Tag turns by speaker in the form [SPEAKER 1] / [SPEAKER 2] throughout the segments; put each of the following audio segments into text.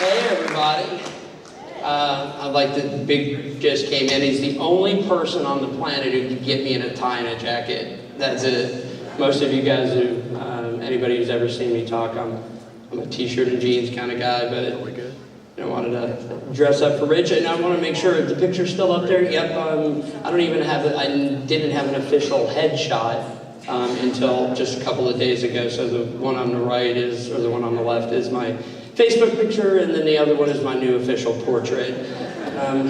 [SPEAKER 1] Hey everybody. I like that Big just came in. He's the only person on the planet who can get me in a tie and a jacket. That's it. Most of you guys who, anybody who's ever seen me talk, I'm a t-shirt and jeans kind of guy, but I wanted to dress up for Rich, and I want to make sure the picture's still up there. Yep. I didn't have an official headshot until just a couple of days ago. So the one on the right is, or the one on the left is my Facebook picture, and then the other one is my new official portrait.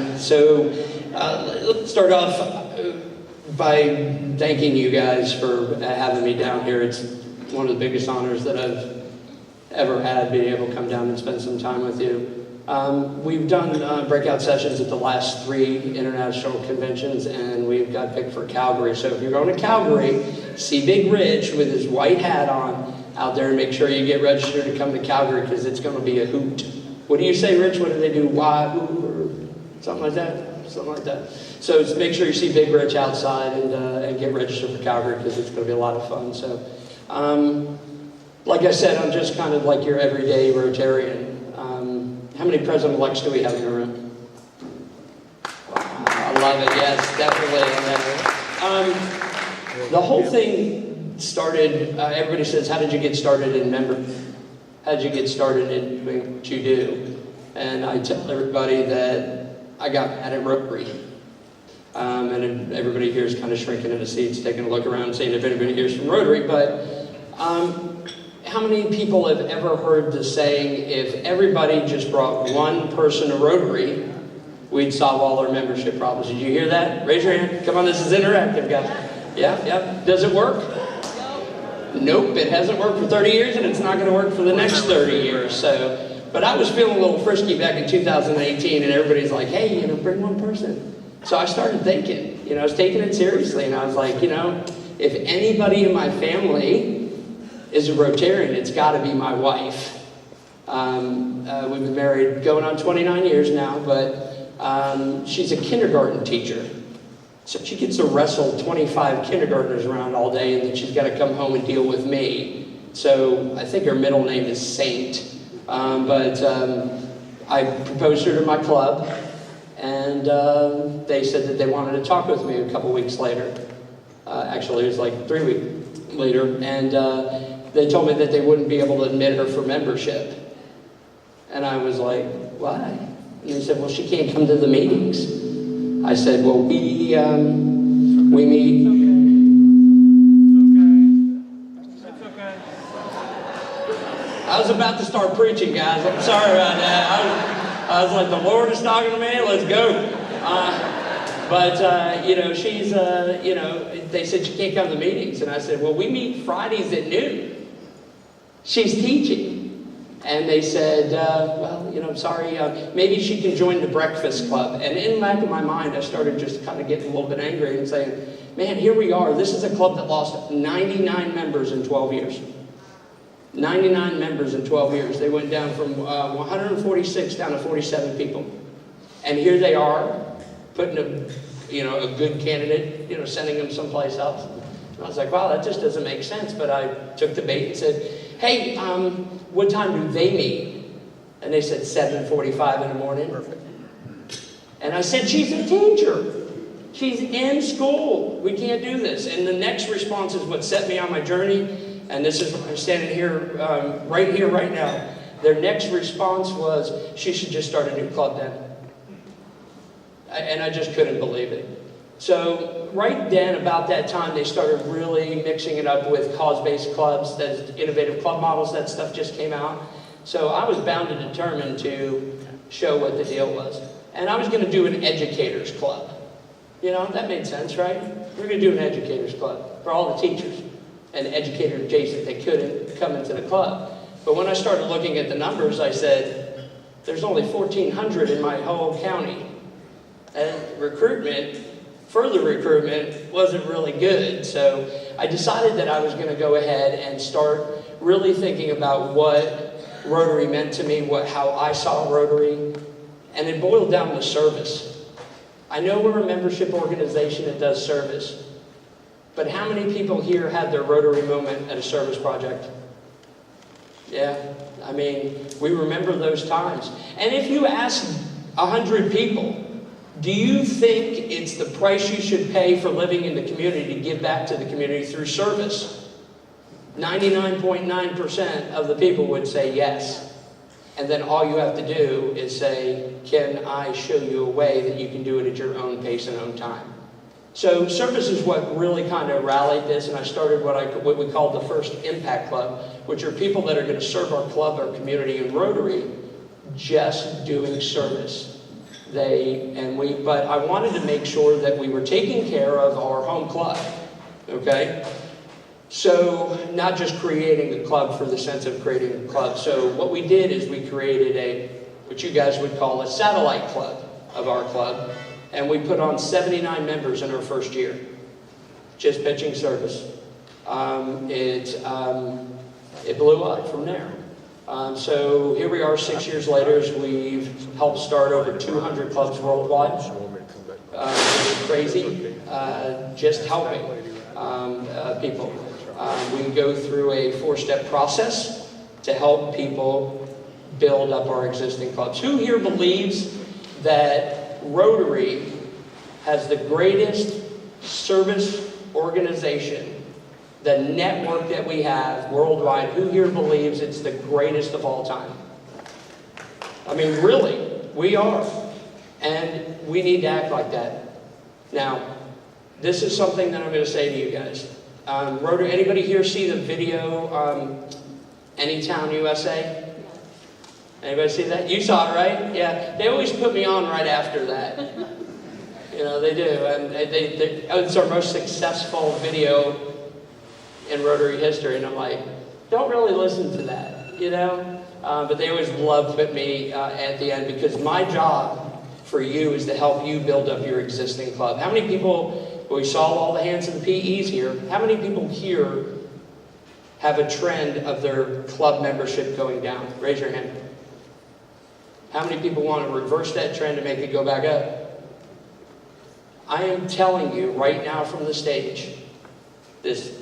[SPEAKER 1] Let's start off by thanking you guys for having me down here. It's one of the biggest honors that I've ever had, being able to come down and spend some time with you. We've done breakout sessions at the last 3 international conventions, and we've got picked for Calgary. So if you're going to Calgary, see Big Rich with his white hat on out there, and make sure you get registered to come to Calgary, because it's going to be a hoot. What do you say, Rich? What do they do? Wahoo or something like that? Something like that. So make sure you see Big Rich outside and get registered for Calgary, because it's going to be a lot of fun. So, like I said, I'm just kind of like your everyday Rotarian. How many president-elects do we have in the room? I love it. Yes, definitely. The whole thing started. Everybody says, "How did you get started in member? How did you get started in doing what you do?" And I tell everybody that I got mad at Rotary. And everybody here is kind of shrinking in the seats, taking a look around, seeing if anybody here is from Rotary. But how many people have ever heard the saying, if everybody just brought one person to Rotary, we'd solve all our membership problems? Did you hear that? Raise your hand. Come on, this is interactive, guys. Yeah. Does it work? Nope, it hasn't worked for 30 years, and it's not going to work for the next 30 years. But I was feeling a little frisky back in 2018, and everybody's like, hey, bring one person. So I started thinking, I was taking it seriously, and I was like, if anybody in my family is a Rotarian, it's got to be my wife. We've been married going on 29 years now, but she's a kindergarten teacher. So she gets to wrestle 25 kindergartners around all day, and then she's got to come home and deal with me. So I think her middle name is Saint. I proposed her to my club, and they said that they wanted to talk with me a couple weeks later. Actually, it was like 3 weeks later, and they told me that they wouldn't be able to admit her for membership. And I was like, why? And they said, well, she can't come to the meetings. I said, well, we meet.
[SPEAKER 2] It's okay.
[SPEAKER 1] I was about to start preaching, guys. I'm sorry about that. I was like, the Lord is talking to me. Let's go. She's, they said she can't come to the meetings. And I said, well, we meet Fridays at noon. She's teaching. And they said, sorry, maybe she can join the Breakfast Club. And in the back of my mind, I started just kind of getting a little bit angry and saying, man, here we are. This is a club that lost 99 members in 12 years. 99 members in 12 years. They went down from 146 down to 47 people. And here they are, putting a good candidate, sending them someplace else. And I was like, wow, that just doesn't make sense. But I took the bait and said, hey, what time do they meet? And they said 7:45 in the morning. Perfect. And I said, she's a teacher. She's in school. We can't do this. And the next response is what set me on my journey. And this is, I'm standing here, right now. Their next response was, she should just start a new club then. And I just couldn't believe it. So right then, about that time, they started really mixing it up with cause-based clubs, those innovative club models. That stuff just came out. So I was bound and determined to show what the deal was. And I was going to do an educators club. That made sense, right? We're going to do an educators club for all the teachers and educator adjacent that couldn't come into the club. But when I started looking at the numbers, I said, there's only 1,400 in my whole county. And further recruitment wasn't really good. So I decided that I was going to go ahead and start really thinking about what Rotary meant to me, how I saw Rotary, and it boiled down to service. I know we're a membership organization that does service, but how many people here had their Rotary moment at a service project? Yeah, I mean, we remember those times. And if you ask 100 people, do you think it's the price you should pay for living in the community to give back to the community through service? 99.9% of the people would say yes. And then all you have to do is say, can I show you a way that you can do it at your own pace and own time? So service is what really kind of rallied this, and I started what we call the first Impact Club, which are people that are going to serve our club, our community, and Rotary, just doing service. But I wanted to make sure that we were taking care of our home club, okay? So, not just creating a club for the sense of creating a club. So what we did is we created what you guys would call a satellite club of our club, and we put on 79 members in our first year, just pitching service. It blew up from there. So here we are 6 years later, as we've helped start over 200 clubs worldwide. It's crazy, just helping people. We go through a 4-step process to help people build up our existing clubs. Who here believes that Rotary has the greatest service organization, the network that we have worldwide? Who here believes it's the greatest of all time? I mean, really, we are. And we need to act like that. Now, this is something that I'm going to say to you guys. Rotary, anybody here see the video, Anytown, USA? Anybody see that? You saw it, right? Yeah. They always put me on right after that. You know, they do. And it's our most successful video in Rotary history. And I'm like, don't really listen to that, you know? But they always love put me at the end, because my job for you is to help you build up your existing club. How many people... We saw all the hands in the PEs here. How many people here have a trend of their club membership going down? Raise your hand. How many people want to reverse that trend and make it go back up? I am telling you right now from the stage, this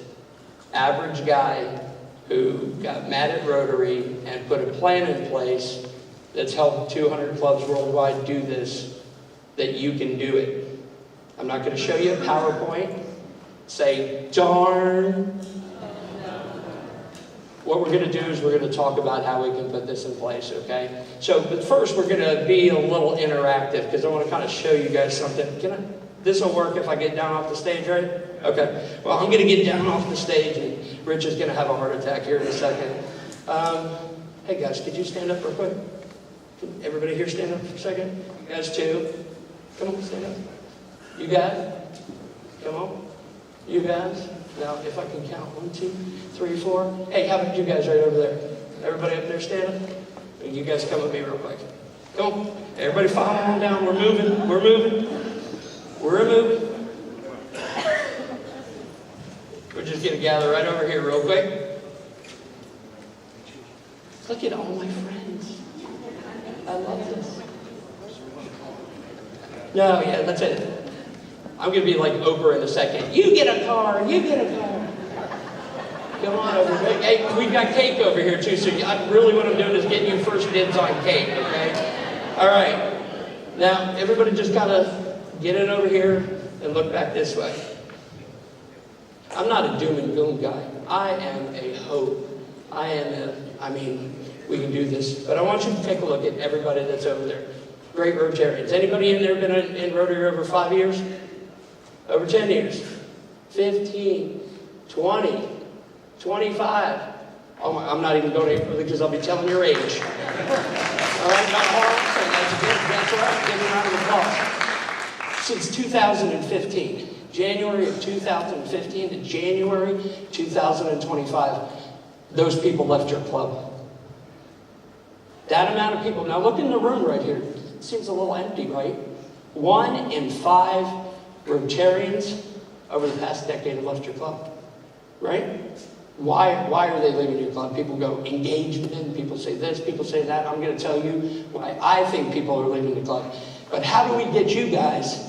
[SPEAKER 1] average guy who got mad at Rotary and put a plan in place that's helped 200 clubs worldwide do this, that you can do it. I'm not going to show you a PowerPoint. Say, darn. What we're going to do is we're going to talk about how we can put this in place, okay? So, but first we're going to be a little interactive, because I want to kind of show you guys something. This will work if I get down off the stage, right? Okay. Well, I'm going to get down off the stage, and Rich is going to have a heart attack here in a second. Hey guys, could you stand up real quick? Can everybody here stand up for a second? You guys too. Come on, stand up. You guys? Come on. You guys? Now, if I can count. 1, 2, 3, 4. Hey, how about you guys right over there? Everybody up there standing? You guys come with me real quick. Come on. Everybody follow on down. We're moving. We're moving. We're moving. We're just going to gather right over here real quick. Look at all my friends. I love this. No, yeah, that's it. I'm going to be like Oprah in a second. You get a car. You get a car. Come on over. Hey, we've got cake over here too. So really what I'm doing is getting you first dibs on cake, okay? All right. Now, everybody just kind of get it over here and look back this way. I'm not a doom and gloom guy. I am a hope. I mean, we can do this. But I want you to take a look at everybody that's over there. Great Rotarians. Anybody in there been in Rotary over 5 years? Over 10 years? 15, 20, 25. Oh, I'm not even going to because I'll be telling your age. All right, not hard. So that's good. That's all right. Give me a round of applause. Since 2015, January of 2015 to January 2025, those people left your club. That amount of people. Now look in the room right here. It seems a little empty, right? 1 in 5 Rotarians over the past decade have left your club, right? Why are they leaving your club? People go engagement, people say this, people say that. I'm going to tell you why I think people are leaving the club. But how do we get you guys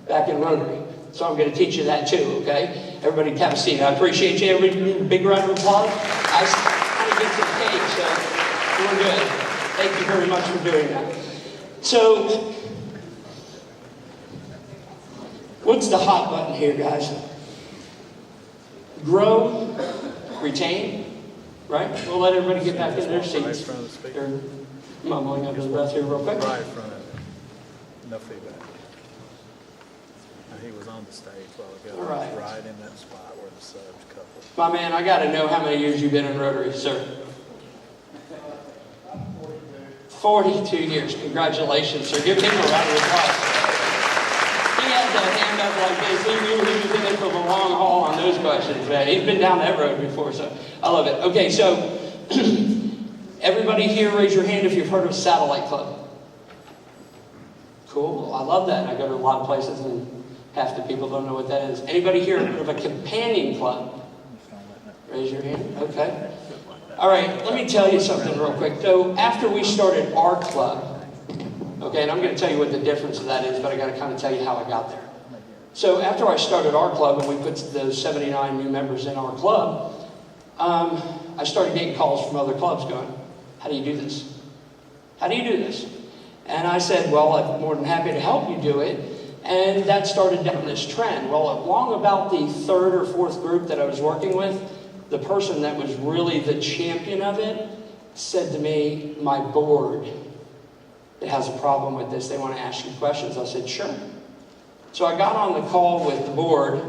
[SPEAKER 1] back in Rotary? So I'm going to teach you that too, okay? Everybody have a seat. I appreciate you. Everybody, big round of applause. I kind of get some cake, so We're good. Thank you very much for doing that. So, what's the hot button here, guys? Grow, retain, right? We'll let everybody get back in their seats. They're mumbling under the breath here real quick.
[SPEAKER 3] Right in front of it. No feedback. He was on the stage a while ago.
[SPEAKER 1] All right.
[SPEAKER 3] Right in that spot where the subs coupled.
[SPEAKER 1] My man, I got to know how many years you've been in Rotary, sir. 42 years. Congratulations, sir. Give him a round of applause. He had that hand up like this. He knew he was in it for the long haul on those questions, man. He's been down that road before, so I love it. Okay, so everybody here, raise your hand if you've heard of Satellite Club. Cool. I love that. I go to a lot of places and half the people don't know what that is. Anybody here heard of a companion club? Raise your hand. Okay. All right, let me tell you something real quick. So after we started our club, okay, and I'm going to tell you what the difference of that is, but I got to kind of tell you how I got there. So after I started our club and we put the 79 new members in our club, I started getting calls from other clubs going, how do you do this? How do you do this? And I said, well, I'm more than happy to help you do it. And that started down this trend. Well, along about the third or fourth group that I was working with, the person that was really the champion of it said to me, my board that has a problem with this, they want to ask you questions. I said, sure. So I got on the call with the board,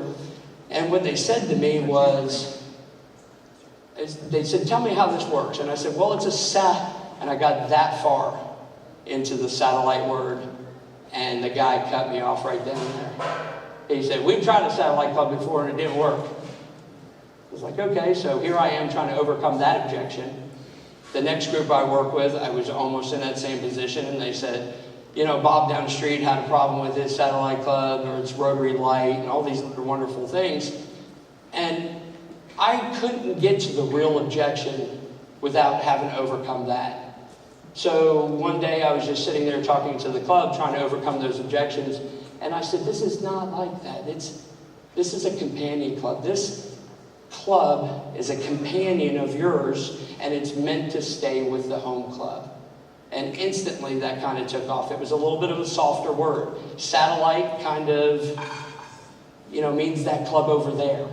[SPEAKER 1] and what they said to me was, they said, tell me how this works. And I said, well, it's a sat, and I got that far into the satellite word, and the guy cut me off right then and there. He said, we've tried a satellite club before and it didn't work. I was like, okay, so here I am trying to overcome that objection. The next group I work with, I was almost in that same position, and they said, you know, Bob down the street had a problem with his satellite club or its Rotary Light and all these other wonderful things. And I couldn't get to the real objection without having to overcome that. So one day I was just sitting there talking to the club, trying to overcome those objections, and I said, this is not like that. This is a companion club. This club is a companion of yours, and it's meant to stay with the home club. And instantly that kind of took off. It was a little bit of a softer word. Satellite kind of, you know, means that club over there.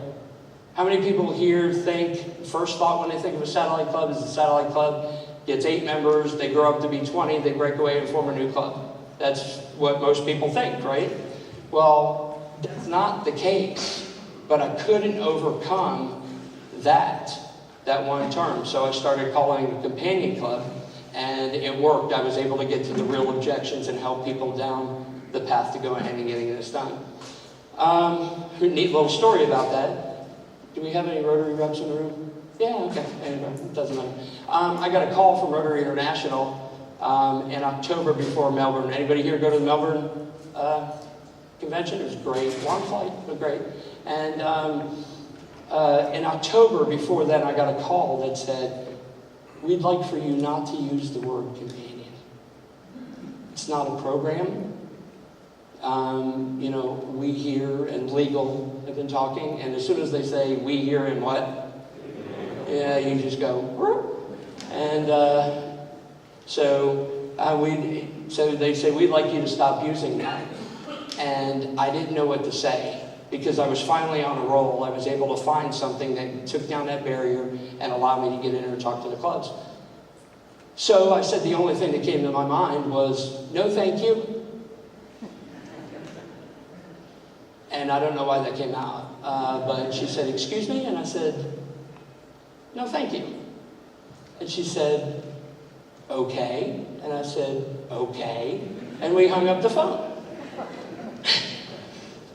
[SPEAKER 1] How many people here think, first thought when they think of a satellite club is a satellite club gets 8 members, they grow up to be 20, they break away and form a new club. That's what most people think, right? Well, that's not the case. But I couldn't overcome that one term. So I started calling it a companion club, and it worked. I was able to get to the real objections and help people down the path to go ahead and getting this done. Neat little story about that. Do we have any Rotary reps in the room? Yeah, okay. Anyway, it doesn't matter. I got a call from Rotary International in October before Melbourne. Anybody here go to the Melbourne convention? It was great. Long flight, but great. And in October before then, I got a call that said, we'd like for you not to use the word companion. It's not a program. You know, we here and legal have been talking, and as soon as they say we here and what? Yeah, you just go, whoop. And so they say, we'd like you to stop using that. And I didn't know what to say, because I was finally on a roll. I was able to find something that took down that barrier and allowed me to get in and talk to the clubs. So I said the only thing that came to my mind was, no thank you. And I don't know why that came out. But she said, excuse me? And I said, no thank you. And she said, okay. And I said, okay. And we hung up the phone.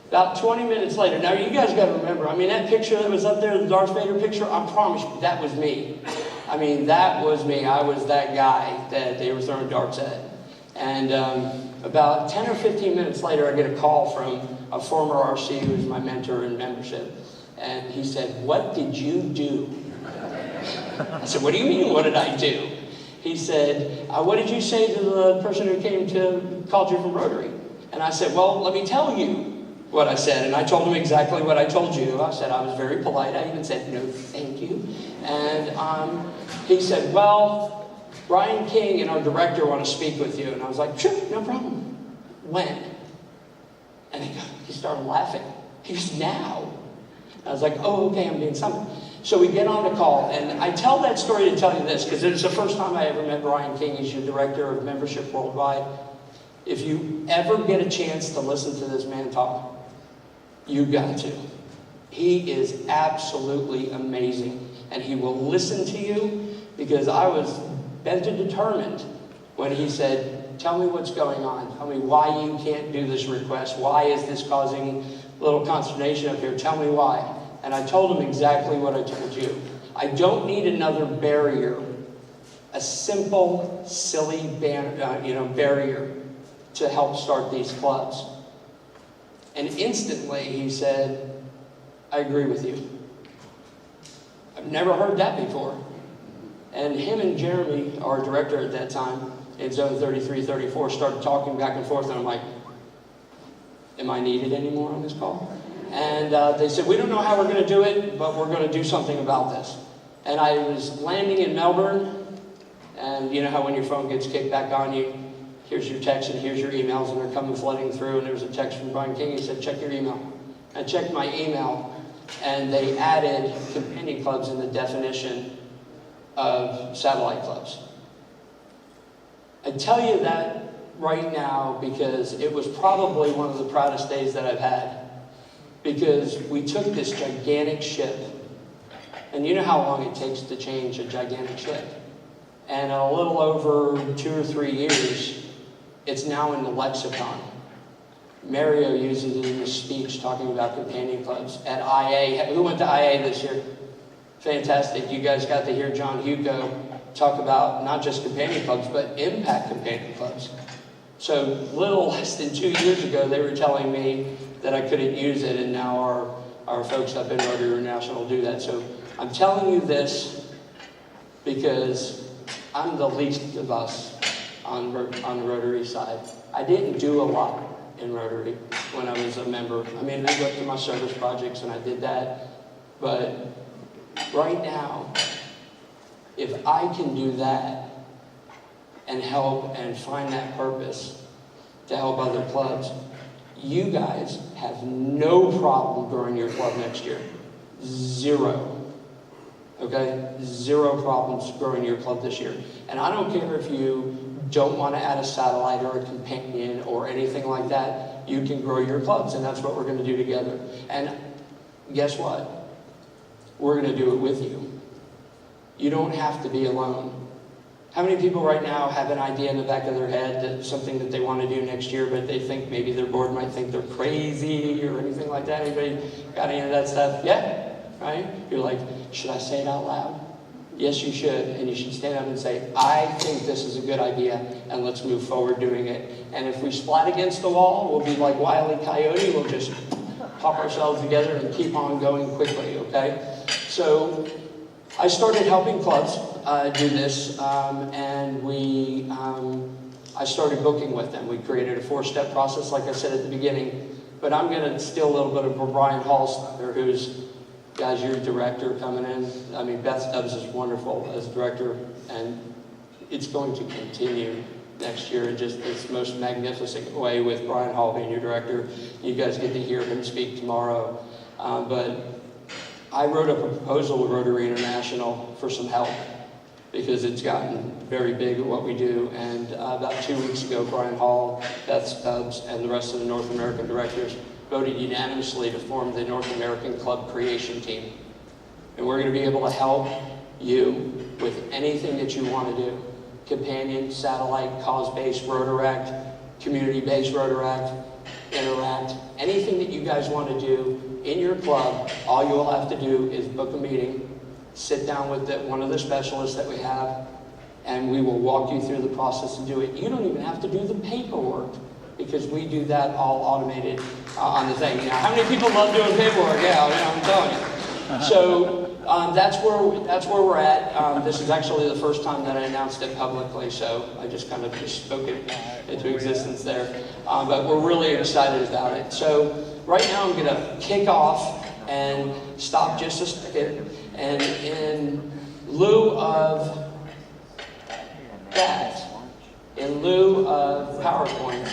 [SPEAKER 1] About 20 minutes later, now you guys got to remember, I mean, that picture that was up there, the Darth Vader picture, I promise you, that was me. I mean, that was me. I was that guy that they were throwing darts at. And about 10 or 15 minutes later, I get a call from a former RC who's my mentor in membership. And he said, what did you do? I said, what do you mean, what did I do? He said, what did you say to the person who called you from Rotary? And I said, well, let me tell you what I said. And I told him exactly what I told you. I said I was very polite. I even said, no, thank you. And he said, well, Brian King and our director want to speak with you. And I was like, sure, no problem. When? And he started laughing. He goes, now? I was like, oh, okay, I'm being summoned. So we get on the call, and I tell that story to tell you this, because it was the first time I ever met Brian King. He's your director of membership worldwide. If you ever get a chance to listen to this man talk, you got to. He is absolutely amazing, and he will listen to you, because I was bent and determined when he said, tell me what's going on. Tell me why you can't do this request. Why is this causing a little consternation up here? Tell me why. And I told him exactly what I told you. I don't need another barrier, a simple, silly barrier to help start these clubs. And instantly he said, I agree with you. I've never heard that before. And him and Jeremy, our director at that time, in Zone 33, 34, started talking back and forth, and I'm like, am I needed anymore on this call? And they said, we don't know how we're going to do it, but we're going to do something about this. And I was landing in Melbourne, and you know how when your phone gets kicked back on you, here's your text and here's your emails, and they're coming flooding through, and there was a text from Brian King. He said, check your email. I checked my email, and they added companion clubs in the definition of satellite clubs. I tell you that right now because it was probably one of the proudest days that I've had, because we took this gigantic ship, and you know how long it takes to change a gigantic ship, and in a little over 2 or 3 years, it's now in the lexicon. Mario uses it in his speech talking about companion clubs at IA. Who went to IA this year? Fantastic. You guys got to hear John Hugo talk about not just companion clubs, but impact companion clubs. So little less than 2 years ago, they were telling me that I couldn't use it, and now our folks up in Rotary International do that. So I'm telling you this because I'm the least of us on the Rotary side. I didn't do a lot in Rotary when I was a member. I mean, I looked at my service projects and I did that, but right now, if I can do that and help and find that purpose to help other clubs, you guys have no problem growing your club next year. Zero. Okay? Zero problems growing your club this year. And I don't care if you don't want to add a satellite or a companion or anything like that. You can grow your clubs, and that's what we're going to do together. And guess what? We're going to do it with you. You don't have to be alone. How many people right now have an idea in the back of their head that something that they want to do next year, but they think maybe their board might think they're crazy or anything like that? Anybody got any of that stuff? Yeah? Right? You're like, should I say it out loud? Yes, you should. And you should stand up and say, I think this is a good idea, and let's move forward doing it. And if we splat against the wall, we'll be like Wile E. Coyote. We'll just pop ourselves together and keep on going quickly, okay? So I started helping clubs do this, and I started booking with them. We created a 4-step process, like I said at the beginning. But I'm going to steal a little bit of Brian Hallstetter, who's, guys, your director coming in. I mean, Beth Stubbs is wonderful as director, and it's going to continue next year in just this most magnificent way with Brian Hall being your director. You guys get to hear him speak tomorrow. But I wrote up a proposal with Rotary International for some help because it's gotten very big at what we do. And about 2 weeks ago, Brian Hall, Beth Stubbs, and the rest of the North American directors voted unanimously to form the North American Club Creation Team. And we're going to be able to help you with anything that you want to do. Companion, satellite, cause-based Rotaract, community-based Rotaract, Interact, anything that you guys want to do in your club. All you will have to do is book a meeting, sit down with one of the specialists that we have, and we will walk you through the process and do it. You don't even have to do the paperwork because we do that all automated on the thing. You know, how many people love doing paperwork? Yeah, I'm telling you. So that's where we're at. This is actually the first time that I announced it publicly, so I just kind of just spoke it into existence there. But we're really excited about it. So right now I'm going to kick off and stop just a second. And in lieu of that, in lieu of PowerPoint,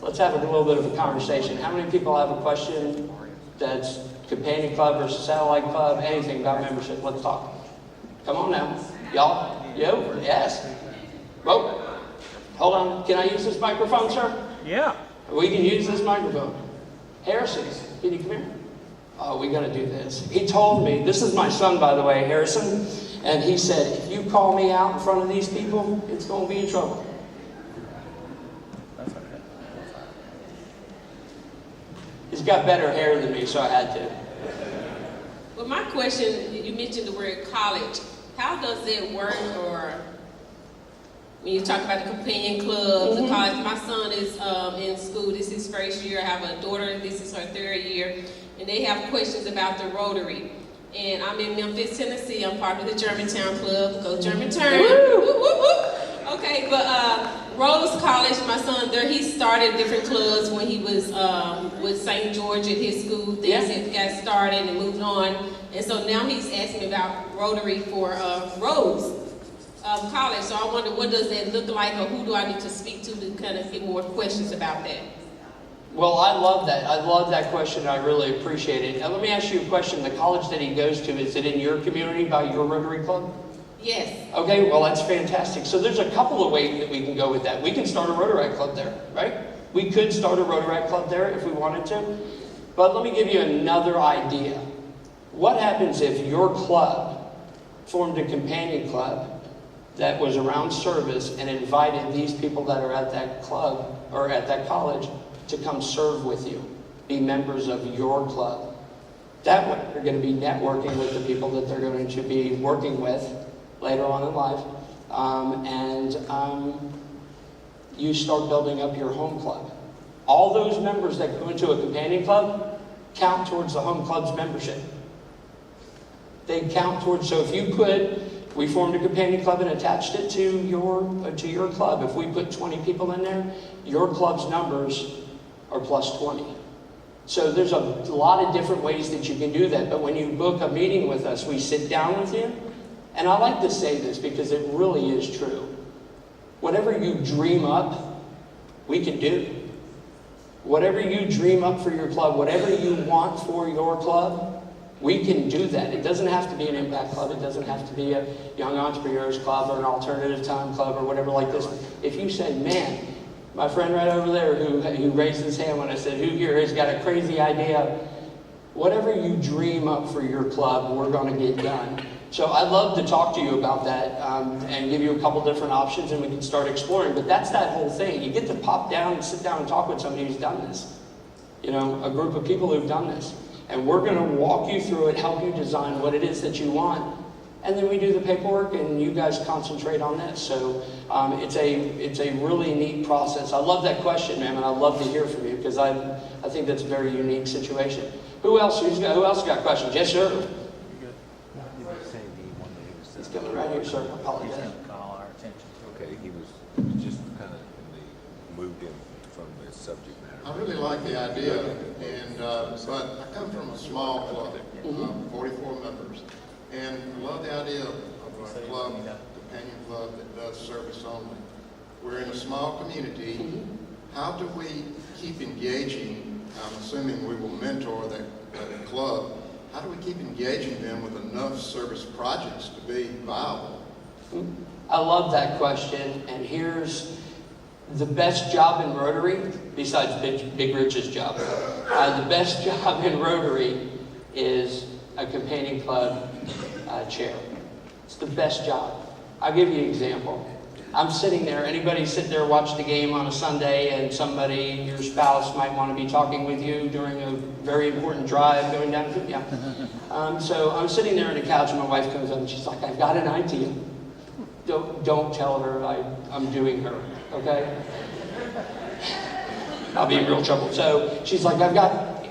[SPEAKER 1] let's have a little bit of a conversation. How many people have a question that's companion club versus satellite club, anything about membership? Let's talk. Come on now. Y'all? Yo? Yes? Whoa. Hold on. Can I use this microphone, sir?
[SPEAKER 2] Yeah.
[SPEAKER 1] We can use this microphone. Harrison, can you come here? Oh, we got to do this. He told me, this is my son, by the way, Harrison, and he said, if you call me out in front of these people, it's going to be in trouble.
[SPEAKER 3] That's okay.
[SPEAKER 1] He's got better hair than me, so I had to.
[SPEAKER 4] Well, my question, you mentioned the word college. How does it work, or when you talk about the companion clubs, the college? My son is in school. This is his first year. I have a daughter. This is her third year. And they have questions about the Rotary. And I'm in Memphis, Tennessee. I'm part of the Germantown Club. Go Germantown. Okay, but Rose College, my son there, he started different clubs when he was with St. George at his school. Things had got started and moved on. And so now he's asking me about Rotary for Rose College. So I wonder, what does that look like, or who do I need to speak to kind of get more questions about that?
[SPEAKER 1] Well, I love that. I love that question. I really appreciate it. Now, let me ask you a question. The college that he goes to, is it in your community by your Rotary Club?
[SPEAKER 4] Yes.
[SPEAKER 1] Okay, well, that's fantastic. So there's a couple of ways that we can go with that. We can start a Rotary Club there, right? We could start a Rotary Club there if we wanted to. But let me give you another idea. What happens if your club formed a companion club that was around service and invited these people that are at that club or at that college to come serve with you, be members of your club? That way, they're going to be networking with the people that they're going to be working with later on in life, and you start building up your home club. All those members that go into a companion club count towards the home club's membership. They count towards, so if you we formed a companion club and attached it to your club. If we put 20 people in there, your club's numbers are plus 20. So there's a lot of different ways that you can do that, but when you book a meeting with us, we sit down with you, and I like to say this because it really is true. Whatever you dream up, we can do. Whatever you dream up for your club, whatever you want for your club, we can do that. It doesn't have to be an impact club. It doesn't have to be a young entrepreneurs club or an alternative time club or whatever like this. If you say, man, my friend right over there who raised his hand when I said, who here has got a crazy idea? Whatever you dream up for your club, we're going to get done. So I'd love to talk to you about that and give you a couple different options, and we can start exploring. But that's that whole thing. You get to pop down and sit down and talk with somebody who's done this. You know, a group of people who've done this. And we're going to walk you through it, help you design what it is that you want. And then we do the paperwork, and you guys concentrate on this. So it's a really neat process. I love that question, ma'am, and I'd love to hear from you because I think that's a very unique situation. Who else got questions? Yes, sir. He's coming right here, sir. I apologize.
[SPEAKER 3] Call our attention.
[SPEAKER 5] Okay, he was just kind of moved in from the subject matter.
[SPEAKER 6] I really like the idea, and but I come from a small club, 44 members, and I love the idea of a club, companion club that does service only. We're in a small community. How do we keep engaging? I'm assuming we will mentor that club. How do we keep engaging them with enough service projects to be viable?
[SPEAKER 1] I love that question, and here's the best job in Rotary, besides Big Rich's job. The best job in Rotary is a companion club chair. It's the best job. I'll give you an example. I'm sitting there, anybody sit there watch the game on a Sunday, and somebody, your spouse, might want to be talking with you during a very important drive going down, so I'm sitting there on the couch, and my wife comes up and she's like, I've got an idea. Don't tell her I'm doing her, okay? I'll be in real trouble. So she's like, I've got,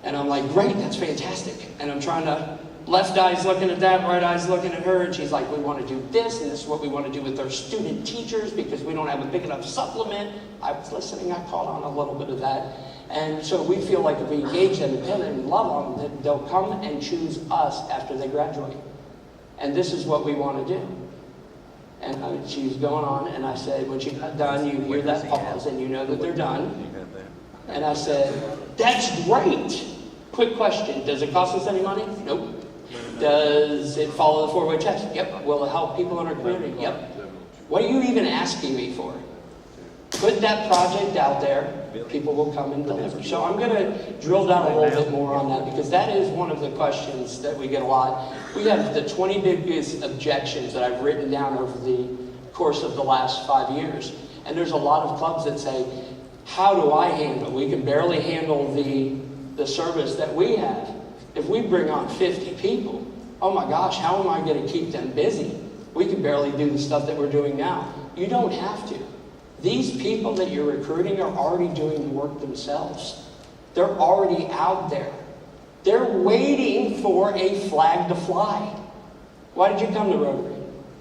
[SPEAKER 1] and I'm like, great, that's fantastic. And I'm trying to, left eye's looking at that, right eye's looking at her, and she's like, we want to do this, and this is what we want to do with our student teachers because we don't have a big enough supplement. I was listening, I caught on a little bit of that. And so we feel like if we engage them, depend and love on them, that they'll come and choose us after they graduate. And this is what we want to do. And she was going on, and I said, when she got done, you hear that pause, and you know that they're done. And I said, that's great. Quick question, does it cost us any money? Nope. Does it follow the four-way checks? Yep. Will it help people in our community? Yep. What are you even asking me for? Put that project out there, people will come and deliver. So I'm going to drill down a little bit more on that, because that is one of the questions that we get a lot. We have the 20 biggest objections that I've written down over the course of the last 5 years. And there's a lot of clubs that say, how do I handle? We can barely handle the service that we have. If we bring on 50 people, oh my gosh, how am I going to keep them busy? We can barely do the stuff that we're doing now. You don't have to. These people that you're recruiting are already doing the work themselves. They're already out there. They're waiting for a flag to fly. Why did you come to Rotary?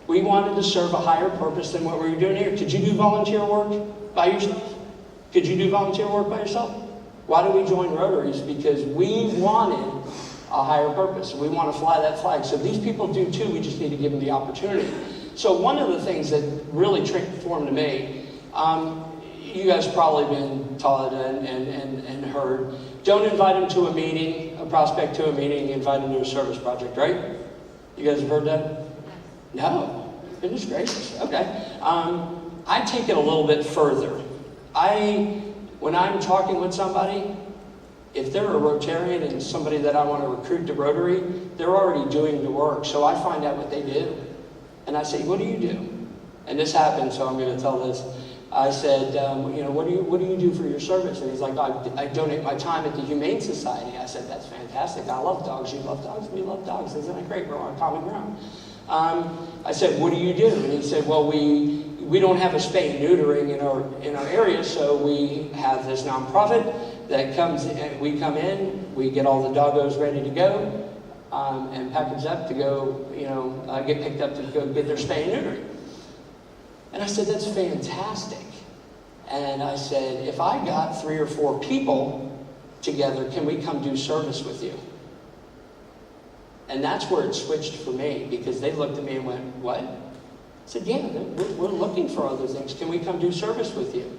[SPEAKER 1] We wanted to serve a higher purpose than what we were doing here. Could you do volunteer work by yourself? Could you do volunteer work by yourself? Why did we join Rotaries? Because we wanted a higher purpose. We want to fly that flag. So these people do too. We just need to give them the opportunity. So one of the things that really transformed to me, you guys probably been taught and heard, don't invite them to a meeting, a prospect to a meeting, invite them to a service project, right? You guys have heard that? No. Goodness gracious. Okay. I take it a little bit further. When I'm talking with somebody, if they're a Rotarian and somebody that I want to recruit to Rotary, they're already doing the work. So I find out what they do. And I say, what do you do? And this happened, so I'm going to tell this. I said, what do you do for your service? And he's like, I donate my time at the Humane Society. I said, that's fantastic. I love dogs. You love dogs. We love dogs. Isn't that great? We're on common ground. I said, what do you do? And he said, well, we don't have a spay and neutering in our area, so we have this nonprofit that comes in. We come in, we get all the doggos ready to go, and packaged up to go, get picked up to go get their spay and neutering. And I said, that's fantastic. And I said, if I got 3 or 4 people together, can we come do service with you? And that's where it switched for me, because they looked at me and went, what? I said, yeah, we're looking for other things. Can we come do service with you?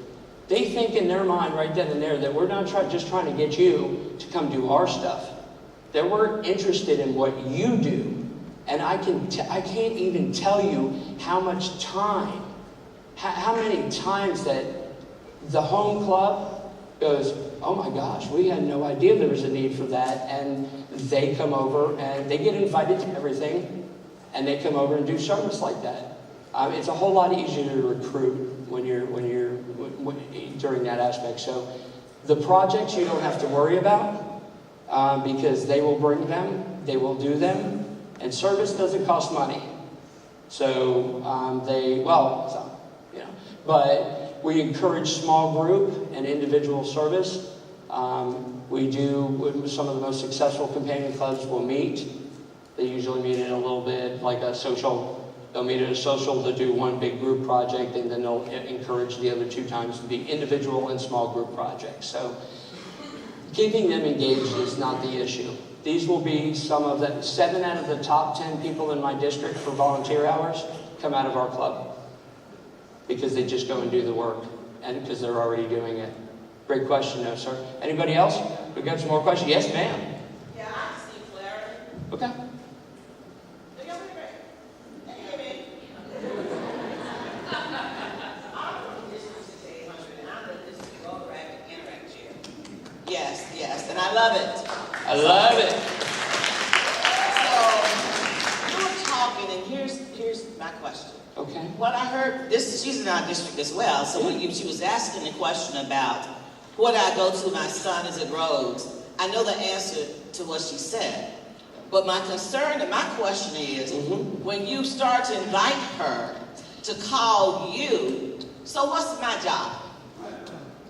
[SPEAKER 1] They think in their mind right then and there that we're not just trying to get you to come do our stuff. That we're interested in what you do. And I can't even tell you how much time, how many times that the home club goes, oh my gosh, we had no idea there was a need for that. And they come over and they get invited to everything, and they come over and do service like that. It's a whole lot easier to recruit when you're during that aspect. So the projects you don't have to worry about, because they will bring them, they will do them, and service doesn't cost money. So but we encourage small group and individual service. We do, some of the most successful companion clubs will meet. They usually meet in a little bit like a social. They'll meet at a social to do one big group project, and then they'll encourage the other 2 times to be individual and small group projects. So keeping them engaged is not the issue. These will be some of the 7 out of the top 10 people in my district for volunteer hours come out of our club, because they just go and do the work, and because they're already doing it. Great question, though, sir. Anybody else? We got some more questions? Yes, ma'am.
[SPEAKER 7] Yeah, I just need clarity.
[SPEAKER 1] Okay.
[SPEAKER 7] Do y'all hear me? Can you hear me? I'm from District 6800, and I'm the District Road Rapid Interact Chair. Yes, and I love it.
[SPEAKER 1] I love it.
[SPEAKER 7] So, you were talking, and here's my question.
[SPEAKER 1] Okay.
[SPEAKER 7] What I heard, she's in our district as well, so when she was asking the question about what I go to, my son is at Rhodes, I know the answer to what she said. But my concern and my question is, when you start to invite her to call you, so what's my job?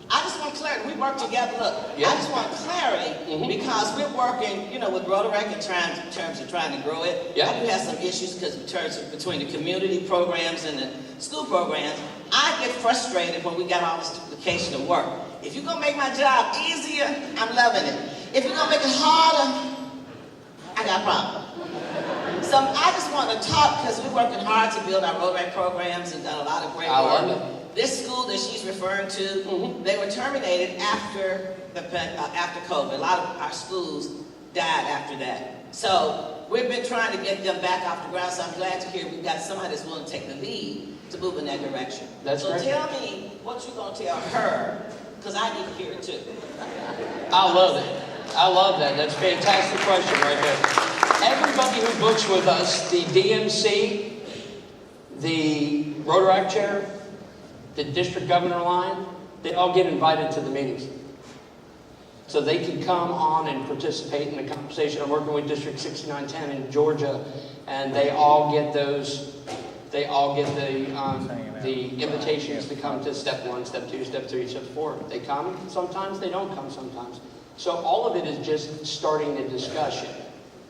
[SPEAKER 7] I just want clarity. We work together. Look, I just want clarity because we're working, with Rotary in terms of trying to grow it.
[SPEAKER 1] Yeah.
[SPEAKER 7] I do have some issues between the community programs and the school programs. I get frustrated when we got all this duplication of work. If you're going to make my job easier, I'm loving it. If you're going to make it harder, I got a problem. So I just want to talk because we're working hard to build our Rotary programs and done a lot of great work.
[SPEAKER 1] I love it.
[SPEAKER 7] This school that she's referring to, they were terminated after COVID. A lot of our schools died after that. So we've been trying to get them back off the ground. So I'm glad to hear we've got somebody that's willing to take the lead to move in that direction.
[SPEAKER 1] That's
[SPEAKER 7] so
[SPEAKER 1] great.
[SPEAKER 7] Tell me what you're going to tell her, because I need to hear it too.
[SPEAKER 1] I love it. I love that. That's a fantastic question right there. Everybody who books with us, the DMC, the Rotaract chair, the district governor line, they all get invited to the meetings. So they can come on and participate in the conversation. I'm working with District 6910 in Georgia, and they all get those, they all get the invitations to come to step 1, step 2, step 3, step 4. They come sometimes, they don't come sometimes. So all of it is just starting the discussion.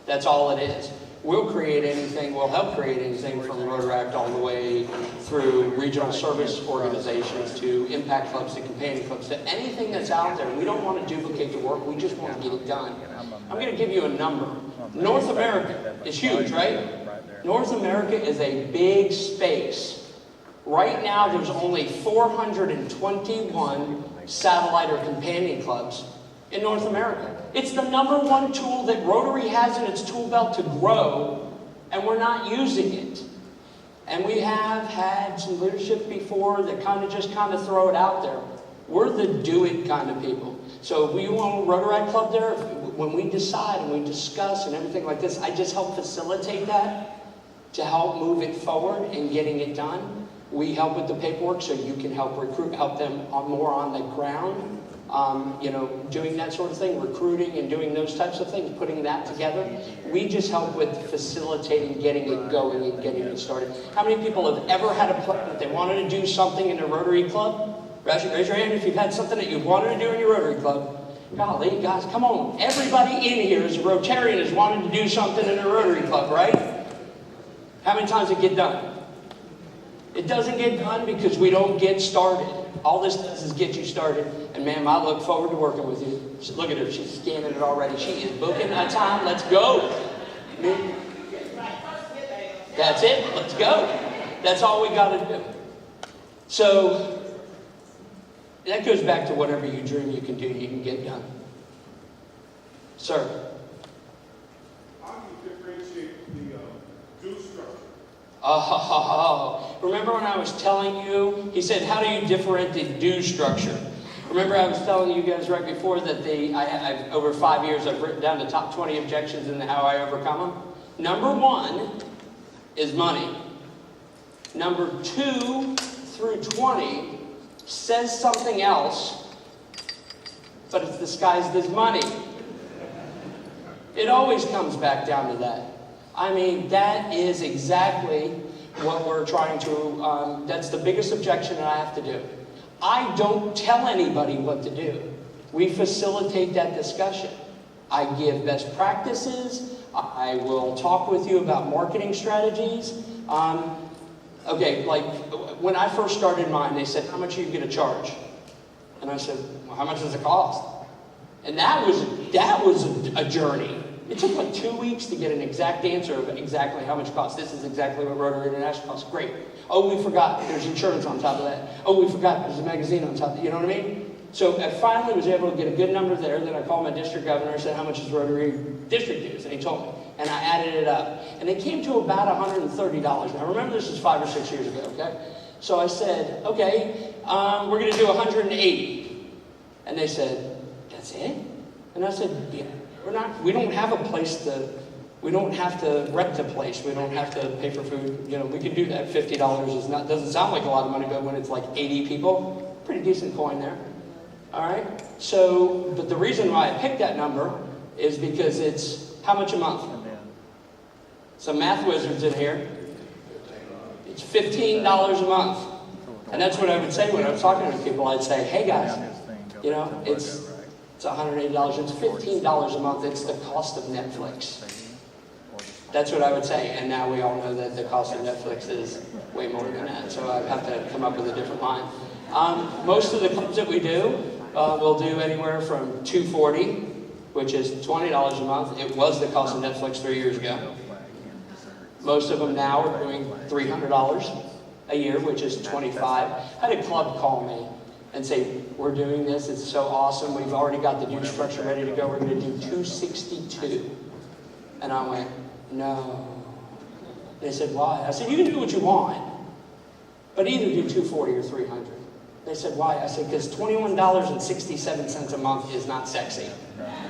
[SPEAKER 1] That's all it is. We'll create anything, we'll help create anything from Rotaract all the way through regional service organizations to impact clubs to companion clubs to anything that's out there. We don't want to duplicate the work, we just want to get it done. I'm going to give you a number. North America is huge, right? North America is a big space. Right now there's only 421 satellite or companion clubs in North America. It's the #1 tool that Rotary has in its tool belt to grow, and we're not using it. And we have had some leadership before that just throw it out there. We're the do-it kind of people. So if we want a Rotaract club there, when we decide and we discuss and everything like this, I just help facilitate that to help move it forward and getting it done. We help with the paperwork so you can help recruit, help them more on the ground. Doing that sort of thing, recruiting and doing those types of things, putting that together. We just help with facilitating, getting it going and getting it started. How many people have ever had a plan that they wanted to do something in a Rotary club? Raise your hand if you've had something that you wanted to do in your Rotary club. Golly, guys, come on. Everybody in here is a Rotarian has wanted to do something in a Rotary club, right? How many times does it get done? It doesn't get done because we don't get started. All this does is get you started. And ma'am, I look forward to working with you. Look at her, she's scanning it already. She is booking a time, let's go. That's it, let's go. That's all we got to do. So, that goes back to whatever you dream you can do, you can get done. Sir.
[SPEAKER 8] How do you differentiate the due structure?
[SPEAKER 1] Remember when I was telling you, he said, how do you differentiate the due structure? Remember I was telling you guys right before that I've over 5 years, I've written down the top 20 objections and how I overcome them. Number 1 is money. Number 2 through 20 says something else, but it's disguised as money. It always comes back down to that. I mean, that is exactly what we're trying to, that's the biggest objection that I have to do. I don't tell anybody what to do. We facilitate that discussion. I give best practices. I will talk with you about marketing strategies. Okay, like when I first started mine, they said, how much are you going to charge? And I said, well, how much does it cost? And that was a journey. It took like 2 weeks to get an exact answer of exactly how much it costs. This is exactly what Rotary International costs. Great. Oh, we forgot. There's insurance on top of that. Oh, we forgot. There's a magazine on top of that. You know what I mean? So I finally was able to get a good number there. Then I called my district governor and said, how much is Rotary district dues? And he told me. And I added it up. And it came to about $130. Now remember, this was 5 or 6 years ago, okay? So I said, okay, we're going to do 180. And they said, that's it? And I said, yeah. We don't have a place we don't have to rent a place. We don't have to pay for food. You know, we can do that. $50 doesn't sound like a lot of money, but when it's like 80 people, pretty decent coin there. All right? So, but the reason why I picked that number is because it's how much a month? Some math wizards in here. It's $15 a month. And that's what I would say when I was talking to people. I'd say, hey guys, you know, it's $180, it's $15 a month, it's the cost of Netflix. That's what I would say, and now we all know that the cost of Netflix is way more than that, so I have to come up with a different line. Most of the clubs that we do, we'll do anywhere from $240, which is $20 a month. It was the cost of Netflix 3 years ago. Most of them now are doing $300 a year, which is 25. I had a club call me and say, we're doing this, it's so awesome, we've already got the due structure ready to go, we're gonna do 262. And I went, no. They said, why? I said, you can do what you want, but either do 240 or 300. They said, why? I said, because $21.67 a month is not sexy.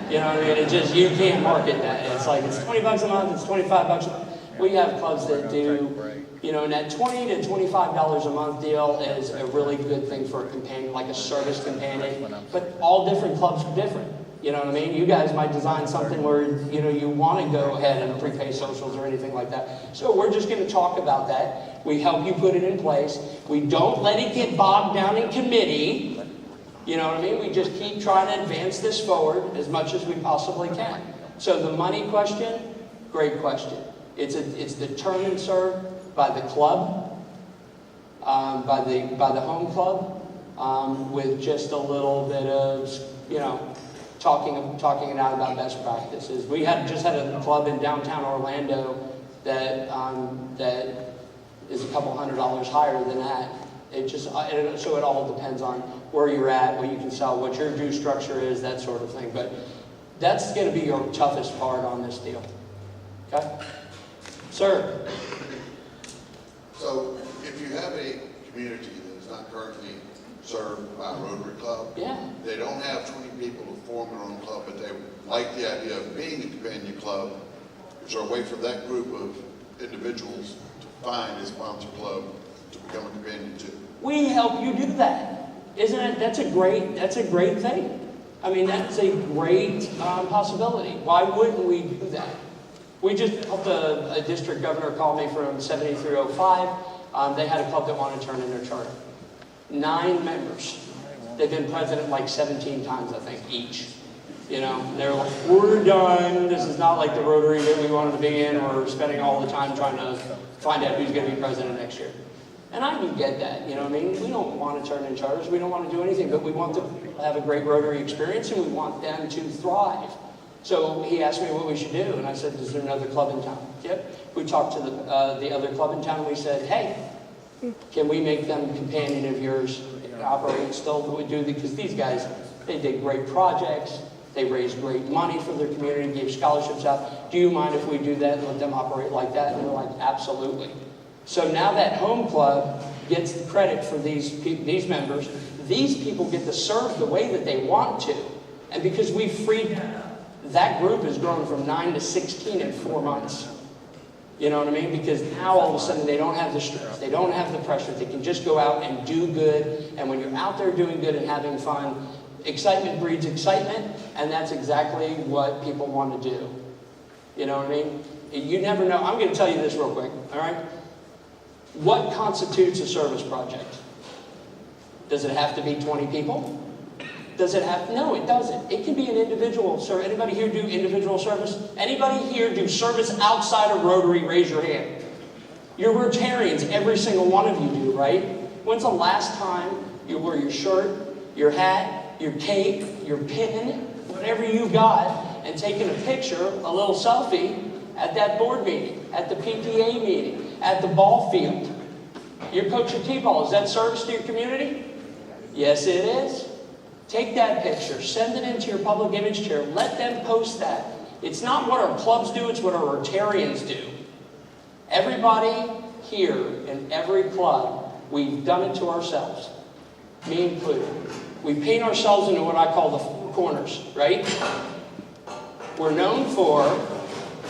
[SPEAKER 1] You know what I mean? It just, you can't market that. It's like, it's $20 a month, it's $25 a month. We have clubs that do, you know, and that $20 to $25 a month deal is a really good thing for a companion, like a service companion. But all different clubs are different. You know what I mean? You guys might design something where, you know, you want to go ahead and prepay socials or anything like that. So we're just going to talk about that. We help you put it in place. We don't let it get bogged down in committee. You know what I mean? We just keep trying to advance this forward as much as we possibly can. So the money question, great question. It's determined, sir, by the club, by the home club, with just a little bit of, you know, talking it out about best practices. We just had a club in downtown Orlando that is a couple $100 higher than that. So it all depends on where you're at, what you can sell, what your due structure is, that sort of thing. But that's going to be your toughest part on this deal. Okay? Sir?
[SPEAKER 9] So if you have a community that is not currently served by a Rotary Club,
[SPEAKER 1] Yeah.
[SPEAKER 9] they don't have 20 people to form their own club, but they like the idea of being a companion club. Is there a way for that group of individuals to find a sponsor club to become a companion to?
[SPEAKER 1] We help you do that. Isn't it? That's a great thing. I mean, that's a great possibility. Why wouldn't we do that? We just helped a district governor call me from 7305. They had a club that wanted to turn in their charter. 9 members. They've been president like 17 times, I think, each. You know, they're like, we're done. This is not like the Rotary that we wanted to be in. We're spending all the time trying to find out who's going to be president next year. And I do get that, you know what I mean? We don't want to turn in charters. We don't want to do anything, but we want them to have a great Rotary experience, and we want them to thrive. So he asked me what we should do, and I said, is there another club in town? Yep. We talked to the other club in town, and we said, hey, can we make them a companion of yours and operate still? We do, because these guys, they did great projects. They raised great money for their community, gave scholarships out. Do you mind if we do that and let them operate like that? And they're like, absolutely. So now that home club gets the credit for these members. These people get to serve the way that they want to. And because we've freed them, that group has grown from 9 to 16 in 4 months. You know what I mean? Because now all of a sudden they don't have the stress, they don't have the pressure, they can just go out and do good. And when you're out there doing good and having fun, excitement breeds excitement, and that's exactly what people want to do. You know what I mean? You never know. I'm going to tell you this real quick, all right? What constitutes a service project? Does it have to be 20 people? Does it have? No, it doesn't. It can be an individual service. Anybody here do individual service? Anybody here do service outside of Rotary? Raise your hand. You're Rotarians. Every single one of you do, right? When's the last time you wore your shirt, your hat, your cape, your pin, whatever you got, and taken a picture, a little selfie, at that board meeting, at the PTA meeting, at the ball field? You're coaching T-ball. Is that service to your community? Yes, it is. Take that picture, send it into your public image chair, let them post that. It's not what our clubs do, it's what our Rotarians do. Everybody here in every club, we've done it to ourselves, me included. We paint ourselves into what I call the 4 corners, right? We're known for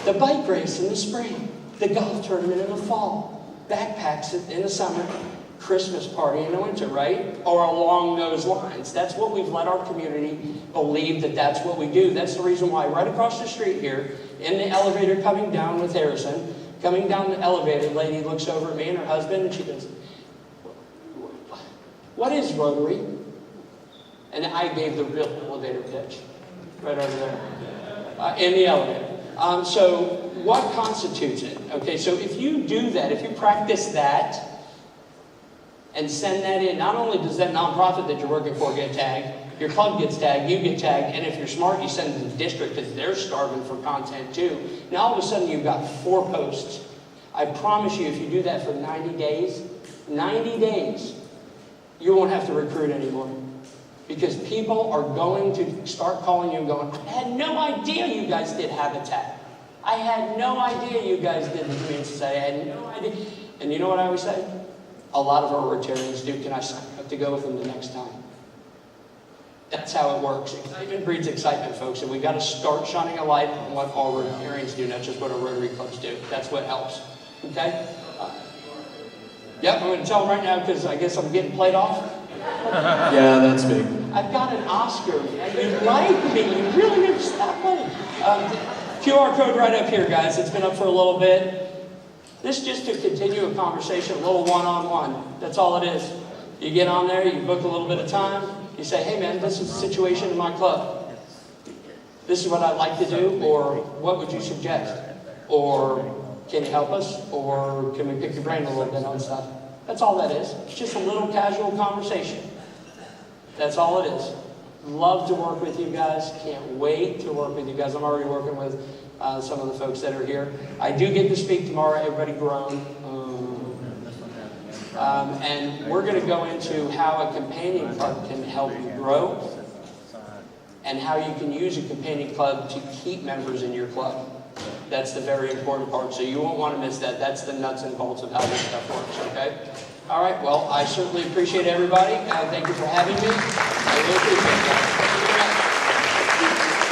[SPEAKER 1] the bike race in the spring, the golf tournament in the fall, backpacks in the summer, Christmas party in the winter, right? Or along those lines. That's what we've let our community believe that that's what we do. That's the reason why right across the street here, in the elevator coming down with Harrison, coming down the elevator, lady looks over at me and her husband and she goes, what is Rotary? And I gave the real elevator pitch right over there in the elevator. So what constitutes it? Okay, so if you do that, if you practice that, and send that in, not only does that nonprofit that you're working for get tagged, your club gets tagged, you get tagged, and if you're smart, you send it to the district because they're starving for content too. Now all of a sudden you've got 4 posts. I promise you, if you do that for 90 days, you won't have to recruit anymore. Because people are going to start calling you and going, I had no idea you guys did Habitat. I had no idea you guys did the Community Society. I had no idea. And you know what I always say? A lot of our Rotarians do. Can I sign up to go with them the next time? That's how it works. Excitement breeds excitement, folks. And we've got to start shining a light on what all Rotarians do, not just what our Rotary clubs do. That's what helps. Okay? Yep, I'm going to tell them right now because I guess I'm getting played off.
[SPEAKER 3] Yeah, that's me.
[SPEAKER 1] I've got an Oscar, and you like me. You really need to stop playing. QR code right up here, guys. It's been up for a little bit. This is just to continue a conversation, a little one-on-one. That's all it is. You get on there, you book a little bit of time. You say, hey, man, this is the situation in my club. This is what I'd like to do, or what would you suggest? Or can you help us? Or can we pick your brain a little bit on stuff? That's all that is. It's just a little casual conversation. That's all it is. Love to work with you guys. Can't wait to work with you guys. I'm already working with some of the folks that are here. I do get to speak tomorrow. Everybody groan. And we're going to go into how a companion club can help you grow and how you can use a companion club to keep members in your club. That's the very important part, so you won't want to miss that. That's the nuts and bolts of how this stuff works, okay? All right, well, I certainly appreciate everybody. Thank you for having me. I really appreciate that.